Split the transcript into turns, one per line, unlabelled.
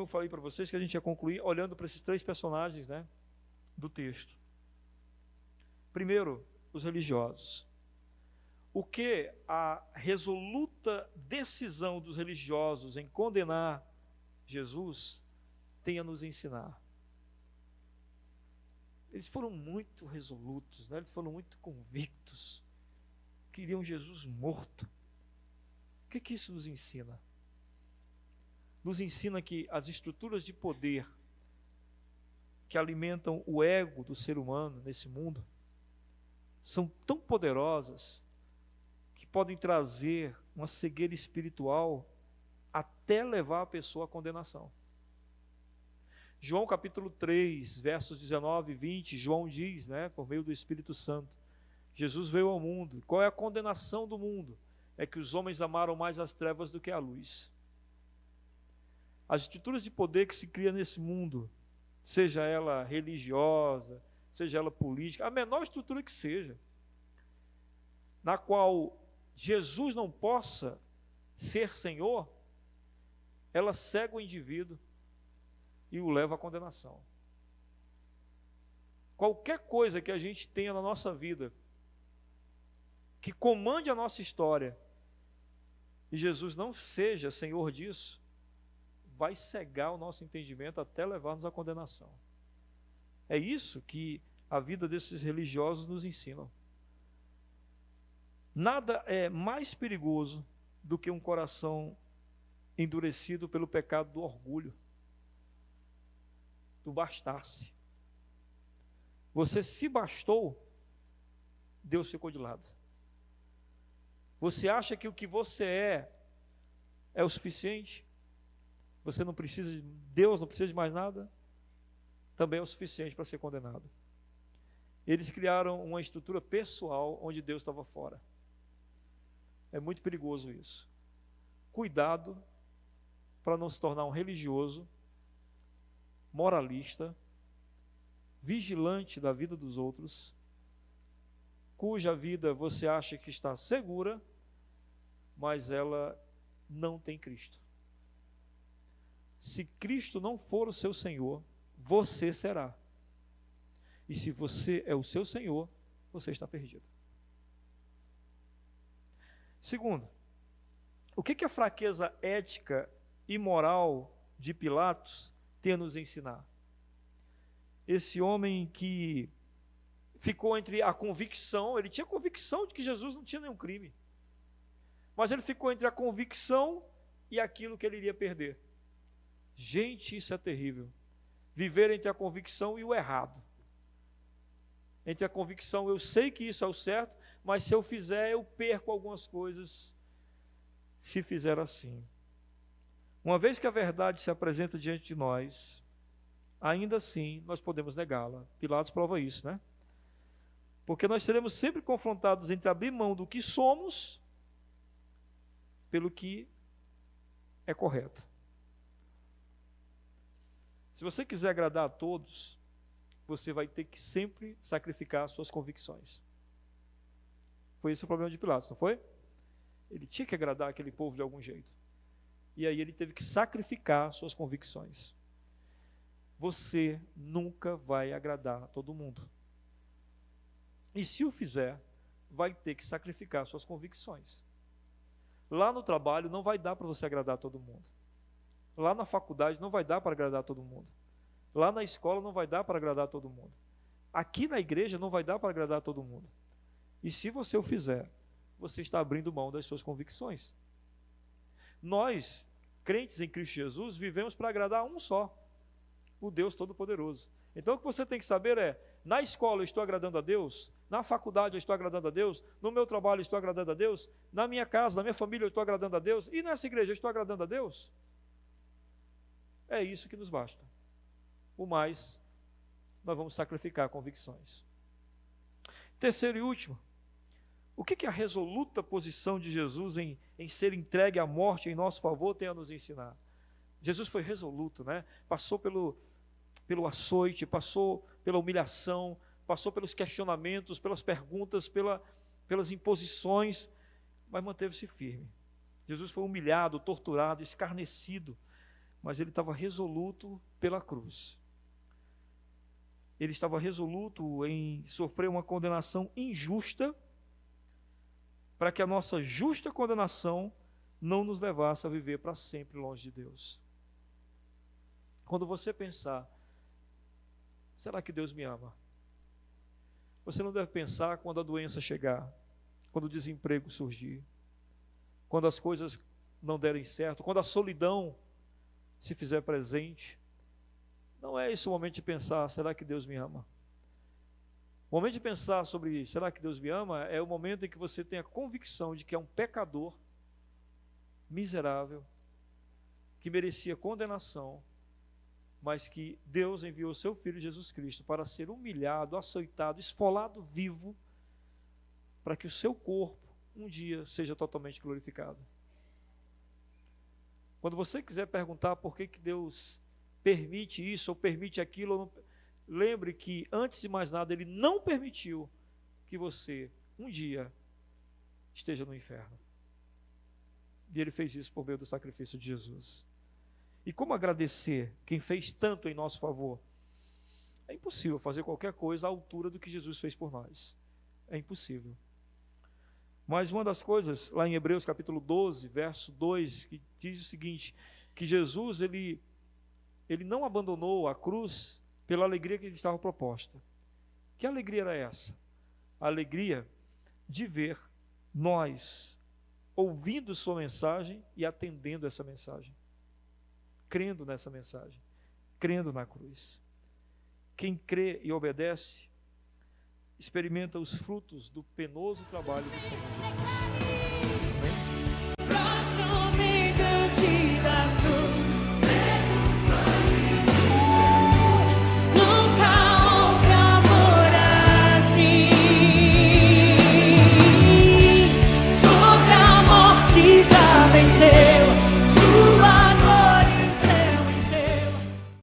como eu falei para vocês, que a gente ia concluir olhando para esses três personagens, né, do texto. Primeiro, os religiosos. O que a resoluta decisão dos religiosos em condenar Jesus tem a nos ensinar? Eles foram muito resolutos, né? Eles foram muito convictos, queriam Jesus morto. O que isso nos ensina? Nos ensina que as estruturas de poder que alimentam o ego do ser humano nesse mundo são tão poderosas que podem trazer uma cegueira espiritual até levar a pessoa à condenação. João capítulo 3, versos 19 e 20, João diz, né, por meio do Espírito Santo, Jesus veio ao mundo. Qual é a condenação do mundo? É que os homens amaram mais as trevas do que a luz. As estruturas de poder que se cria nesse mundo, seja ela religiosa, seja ela política, a menor estrutura que seja, na qual Jesus não possa ser Senhor, ela cega o indivíduo e o leva à condenação. Qualquer coisa que a gente tenha na nossa vida que comande a nossa história e Jesus não seja Senhor disso, vai cegar o nosso entendimento até levar-nos à condenação. É isso que a vida desses religiosos nos ensina. Nada é mais perigoso do que um coração endurecido pelo pecado do orgulho, do bastar-se. Você se bastou, Deus ficou de lado. Você acha que o que você é o suficiente? Você não precisa de Deus, não precisa de mais nada? Também é o suficiente para ser condenado. Eles criaram uma estrutura pessoal onde Deus estava fora. É muito perigoso isso. Cuidado para não se tornar um religioso, moralista, vigilante da vida dos outros, cuja vida você acha que está segura, mas ela não tem Cristo. Se Cristo não for o seu Senhor, você será. E se você é o seu Senhor, você está perdido. Segundo, o que a fraqueza ética e moral de Pilatos tem a nos ensinar? Esse homem que ficou entre a convicção, ele tinha convicção de que Jesus não tinha nenhum crime, mas ele ficou entre a convicção e aquilo que ele iria perder. Gente, isso é terrível. Viver entre a convicção e o errado. Entre a convicção, eu sei que isso é o certo, mas se eu fizer, eu perco algumas coisas se fizer assim. Uma vez que a verdade se apresenta diante de nós, ainda assim nós podemos negá-la. Pilatos prova isso, né? Porque nós seremos sempre confrontados entre abrir mão do que somos pelo que é correto. Se você quiser agradar a todos, você vai ter que sempre sacrificar suas convicções. Foi esse o problema de Pilatos, não foi? Ele tinha que agradar aquele povo de algum jeito. E aí ele teve que sacrificar suas convicções. Você nunca vai agradar a todo mundo. E se o fizer, vai ter que sacrificar suas convicções. Lá no trabalho não vai dar para você agradar a todo mundo. Lá na faculdade não vai dar para agradar a todo mundo. Lá na escola não vai dar para agradar a todo mundo. Aqui na igreja não vai dar para agradar a todo mundo. E se você o fizer, você está abrindo mão das suas convicções. Nós, crentes em Cristo Jesus, vivemos para agradar a um só, o Deus Todo-Poderoso. Então o que você tem que saber é, na escola eu estou agradando a Deus, na faculdade eu estou agradando a Deus, no meu trabalho eu estou agradando a Deus, na minha casa, na minha família eu estou agradando a Deus, e nessa igreja eu estou agradando a Deus? É isso que nos basta. O mais, nós vamos sacrificar convicções. Terceiro e último, o que a resoluta posição de Jesus em ser entregue à morte em nosso favor tem a nos ensinar? Jesus foi resoluto, né? Passou pelo açoite, passou pela humilhação, passou pelos questionamentos, pelas perguntas, pelas imposições, mas manteve-se firme. Jesus foi humilhado, torturado, escarnecido, mas ele estava resoluto pela cruz. Ele estava resoluto em sofrer uma condenação injusta, para que a nossa justa condenação não nos levasse a viver para sempre longe de Deus. Quando você pensar, será que Deus me ama? Você não deve pensar quando a doença chegar, quando o desemprego surgir, quando as coisas não derem certo, quando a solidão se fizer presente. Não é esse o momento de pensar, será que Deus me ama? O momento de pensar sobre, será que Deus me ama, é o momento em que você tem a convicção de que é um pecador, miserável, que merecia condenação, mas que Deus enviou seu Filho Jesus Cristo para ser humilhado, açoitado, esfolado vivo, para que o seu corpo um dia seja totalmente glorificado. Quando você quiser perguntar por que Deus permite isso ou permite aquilo, lembre que, antes de mais nada, Ele não permitiu que você um dia esteja no inferno. E Ele fez isso por meio do sacrifício de Jesus. E como agradecer quem fez tanto em nosso favor? É impossível fazer qualquer coisa à altura do que Jesus fez por nós. É impossível. Mas uma das coisas, lá em Hebreus capítulo 12, verso 2, que diz o seguinte, que Jesus, ele não abandonou a cruz pela alegria que lhe estava proposta. Que alegria era essa? A alegria de ver nós ouvindo sua mensagem e atendendo essa mensagem. Crendo nessa mensagem, crendo na cruz. Quem crê e obedece, experimenta os frutos do penoso trabalho do Senhor Jesus.
Próximo diante da cruz, nunca houve amor assim. Sobre a morte já venceu.